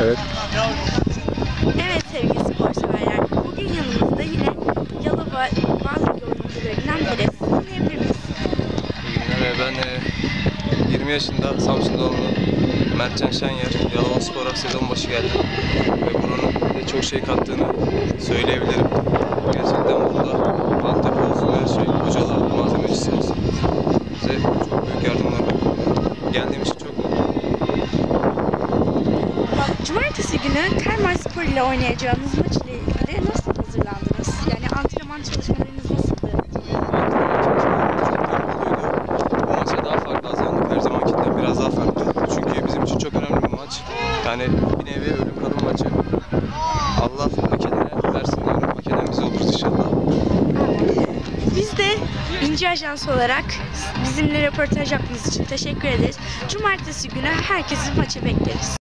Evet. Evet sevgili spor severler. Bugün yanımızda yine Yalova Bazı oyuncularından biri. Sizi tanıyabilir miyiz? Ben 20 yaşında Samsun doğumlu Mertcan Şenyer. Yalova Spor'a sezon başı geldim. Ve buranın de çok şey kattığını söyleyebilirim. Gerçekten burada altyapı olsun, her şey, hocalar, malzemecisi olsun. Bize çok büyük yardımlar var. Geldiğim için çok mutluyum. Cumartesi günü Termalspor ile oynayacağınız maç ile ilgili nasıl hazırlandınız? Yani antrenman çalışmalarınız nasıldı? Antrenman çalışmalarımız çok tempoliydu. Bu maça daha farklı hazırlandık. Her zamankinden biraz daha farklı. Çünkü bizim için çok önemli bir maç. Yani bir nevi ölüm kalım maçı. Allah hak edene versin diyorum. Hak eden biz oluruz inşallah. Biz de İnci Ajans olarak bizimle röportaj yaptığınız için teşekkür ederiz. Cumartesi günü herkesi maça bekleriz.